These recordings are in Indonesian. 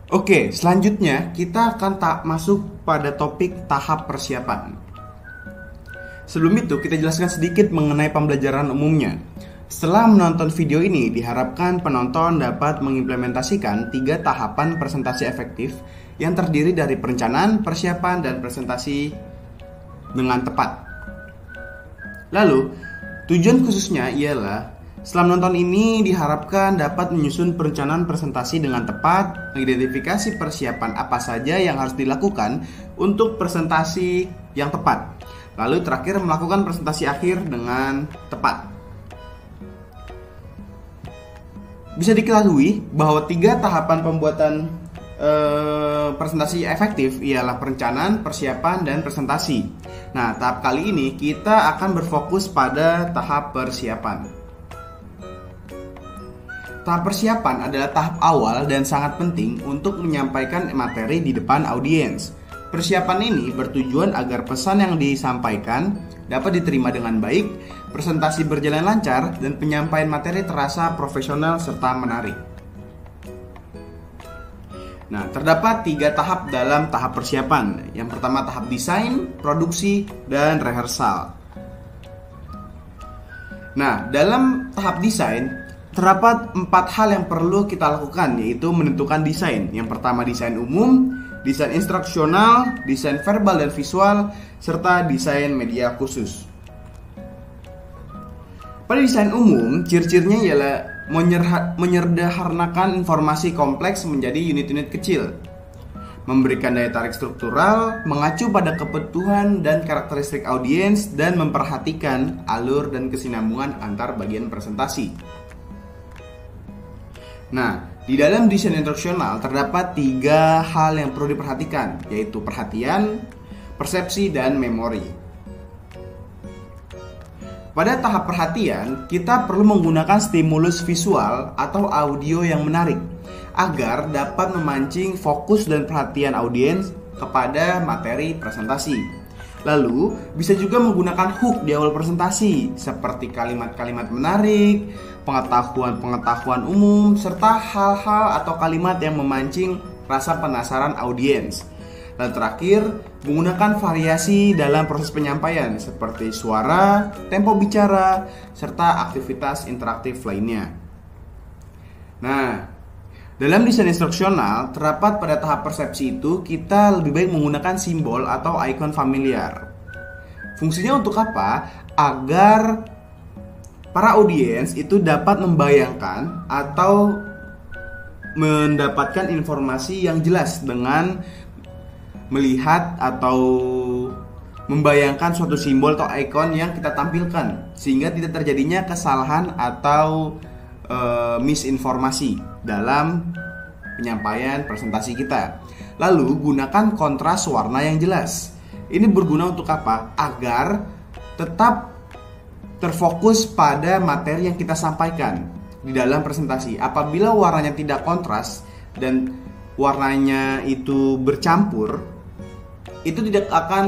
Oke, selanjutnya kita akan masuk pada topik tahap persiapan. Sebelum itu, kita jelaskan sedikit mengenai pembelajaran umumnya. Setelah menonton video ini, diharapkan penonton dapat mengimplementasikan 3 tahapan presentasi efektif yang terdiri dari perencanaan, persiapan, dan presentasi dengan tepat. Lalu, tujuan khususnya ialah setelah menonton ini diharapkan dapat menyusun perencanaan presentasi dengan tepat, mengidentifikasi persiapan apa saja yang harus dilakukan untuk presentasi yang tepat. Lalu terakhir melakukan presentasi akhir dengan tepat. Bisa diketahui bahwa 3 tahapan pembuatan presentasi efektif ialah perencanaan, persiapan, dan presentasi. Nah, tahap kali ini kita akan berfokus pada tahap persiapan. Tahap persiapan adalah tahap awal dan sangat penting untuk menyampaikan materi di depan audiens. Persiapan ini bertujuan agar pesan yang disampaikan dapat diterima dengan baik, presentasi berjalan lancar, dan penyampaian materi terasa profesional serta menarik. Nah, terdapat 3 tahap dalam tahap persiapan. Yang pertama tahap desain, produksi, dan rehearsal. Nah, dalam tahap desain terdapat 4 hal yang perlu kita lakukan, yaitu menentukan desain. Yang pertama desain umum, desain instruksional, desain verbal dan visual, serta desain media khusus. Pada desain umum, ciri-cirinya ialah menyederhanakan informasi kompleks menjadi unit-unit kecil, memberikan daya tarik struktural, mengacu pada kebutuhan dan karakteristik audiens, dan memperhatikan alur dan kesinambungan antar bagian presentasi. Nah, di dalam desain instruksional terdapat 3 hal yang perlu diperhatikan, yaitu perhatian, persepsi, dan memori. Pada tahap perhatian, kita perlu menggunakan stimulus visual atau audio yang menarik agar dapat memancing fokus dan perhatian audiens kepada materi presentasi. Lalu, bisa juga menggunakan hook di awal presentasi seperti kalimat-kalimat menarik, pengetahuan-pengetahuan umum, serta hal-hal atau kalimat yang memancing rasa penasaran audiens. Dan terakhir, menggunakan variasi dalam proses penyampaian seperti suara, tempo bicara, serta aktivitas interaktif lainnya. Nah, dalam desain instruksional, terdapat pada tahap persepsi itu kita lebih baik menggunakan simbol atau ikon familiar. Fungsinya untuk apa? Agar para audiens itu dapat membayangkan atau mendapatkan informasi yang jelas dengan melihat atau membayangkan suatu simbol atau ikon yang kita tampilkan, sehingga tidak terjadinya kesalahan atau misinformasi dalam penyampaian presentasi kita. Lalu gunakan kontras warna yang jelas. Ini berguna untuk apa? Agar tetap terfokus pada materi yang kita sampaikan di dalam presentasi. Apabila warnanya tidak kontras dan warnanya itu bercampur, itu tidak akan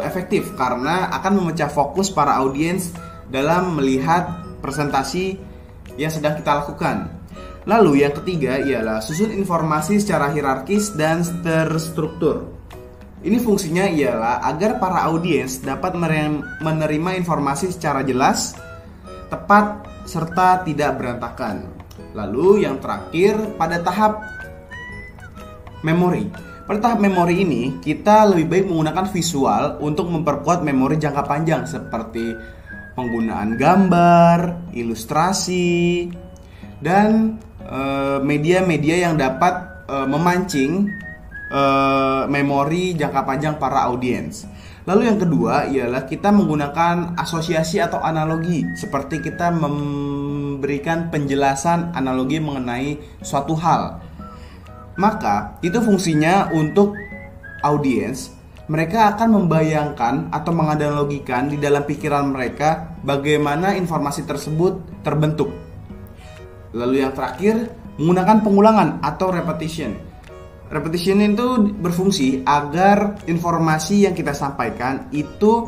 efektif karena akan memecah fokus para audiens dalam melihat presentasi yang sedang kita lakukan. Lalu yang ketiga ialah susun informasi secara hierarkis dan terstruktur. Ini fungsinya ialah agar para audiens dapat menerima informasi secara jelas, tepat, serta tidak berantakan. Lalu yang terakhir pada tahap memori. Pada tahap memori ini, kita lebih baik menggunakan visual untuk memperkuat memori jangka panjang seperti penggunaan gambar, ilustrasi, dan media-media yang dapat memancing memori jangka panjang para audiens. Lalu yang kedua ialah kita menggunakan asosiasi atau analogi, seperti kita memberikan penjelasan analogi mengenai suatu hal. Maka itu fungsinya untuk audiens. Mereka akan membayangkan atau menganalogikan di dalam pikiran mereka bagaimana informasi tersebut terbentuk. Lalu yang terakhir, menggunakan pengulangan atau repetition. Repetition itu berfungsi agar informasi yang kita sampaikan itu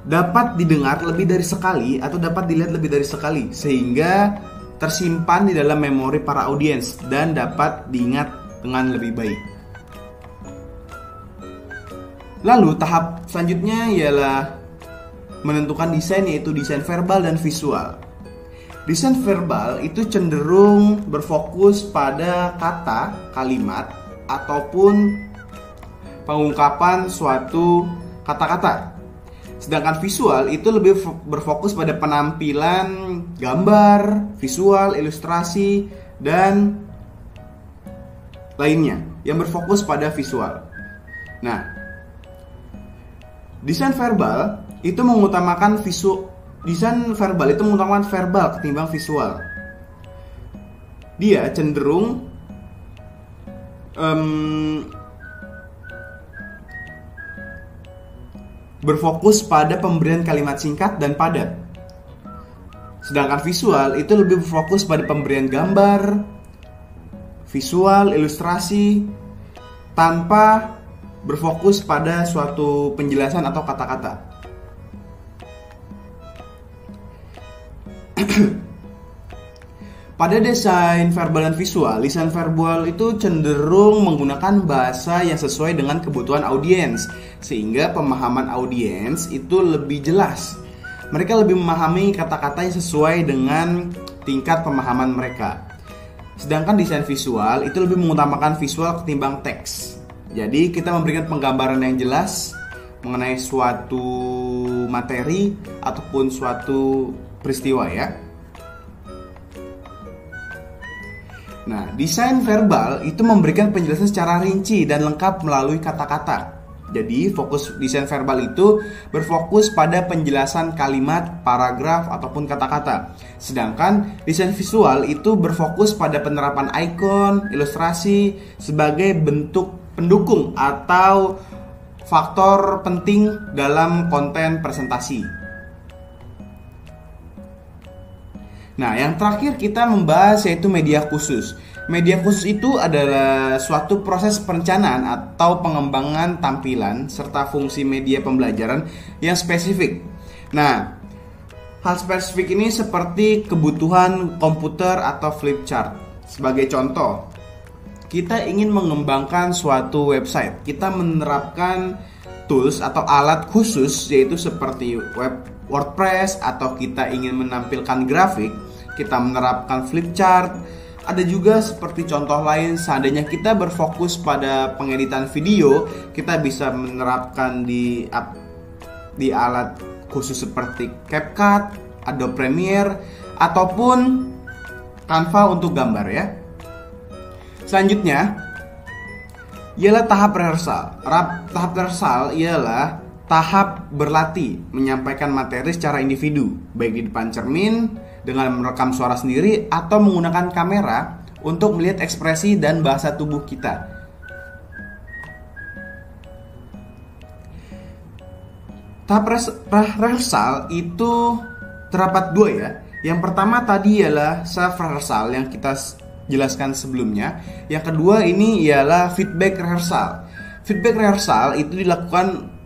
dapat didengar lebih dari sekali atau dapat dilihat lebih dari sekali, sehingga tersimpan di dalam memori para audiens dan dapat diingat dengan lebih baik. Lalu tahap selanjutnya ialah menentukan desain, yaitu desain verbal dan visual. Desain verbal itu cenderung berfokus pada kata, kalimat, ataupun pengungkapan suatu kata-kata. Sedangkan visual itu lebih berfokus pada penampilan gambar, visual, ilustrasi, dan lainnya yang berfokus pada visual. Nah, desain verbal itu mengutamakan verbal ketimbang visual. Dia cenderung berfokus pada pemberian kalimat singkat dan padat. Sedangkan visual itu lebih berfokus pada pemberian gambar, visual, ilustrasi, tanpa berfokus pada suatu penjelasan atau kata-kata. Pada desain verbal dan visual, desain verbal itu cenderung menggunakan bahasa yang sesuai dengan kebutuhan audiens, sehingga pemahaman audiens itu lebih jelas. Mereka lebih memahami kata-kata yang sesuai dengan tingkat pemahaman mereka. Sedangkan desain visual itu lebih mengutamakan visual ketimbang teks. Jadi kita memberikan penggambaran yang jelas mengenai suatu materi ataupun suatu peristiwa, ya. Nah, desain verbal itu memberikan penjelasan secara rinci dan lengkap melalui kata-kata. Jadi, fokus desain verbal itu berfokus pada penjelasan kalimat, paragraf, ataupun kata-kata. Sedangkan desain visual itu berfokus pada penerapan ikon, ilustrasi sebagai bentuk pendukung atau faktor penting dalam konten presentasi. Nah, yang terakhir kita membahas yaitu media khusus. Media khusus itu adalah suatu proses perencanaan atau pengembangan tampilan serta fungsi media pembelajaran yang spesifik. Nah, hal spesifik ini seperti kebutuhan komputer atau flip chart. Sebagai contoh, kita ingin mengembangkan suatu website. Kita menerapkan tools atau alat khusus, yaitu seperti WordPress, atau kita ingin menampilkan grafik, kita menerapkan flip chart. Ada juga seperti contoh lain, seandainya kita berfokus pada pengeditan video, kita bisa menerapkan di alat khusus seperti CapCut, Adobe Premiere, ataupun Canva untuk gambar, ya. Selanjutnya ialah tahap rehearsal. Tahap rehearsal ialah tahap berlatih menyampaikan materi secara individu, baik di depan cermin dengan merekam suara sendiri atau menggunakan kamera untuk melihat ekspresi dan bahasa tubuh kita. Tahap rehearsal itu terdapat dua, ya. Yang pertama tadi ialah self rehearsal yang kita jelaskan sebelumnya. Yang kedua ini ialah feedback rehearsal. Feedback rehearsal itu dilakukan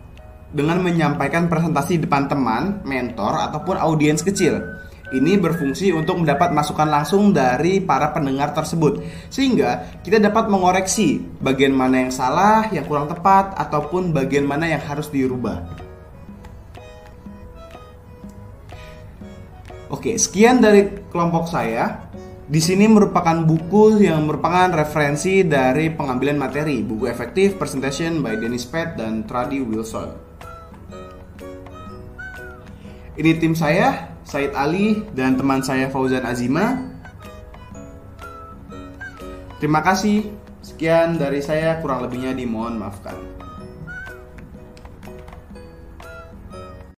dengan menyampaikan presentasi di depan teman, mentor, ataupun audiens kecil. Ini berfungsi untuk mendapat masukan langsung dari para pendengar tersebut, sehingga kita dapat mengoreksi bagian mana yang salah, yang kurang tepat, ataupun bagian mana yang harus dirubah. Oke, sekian dari kelompok saya. Di sini merupakan buku yang merupakan referensi dari pengambilan materi, buku efektif Presentation by Dennis Pett dan Tradi Wilson. Ini tim saya, Said Ali, dan teman saya Fauzan Azima. Terima kasih. Sekian dari saya, kurang lebihnya dimohon maafkan.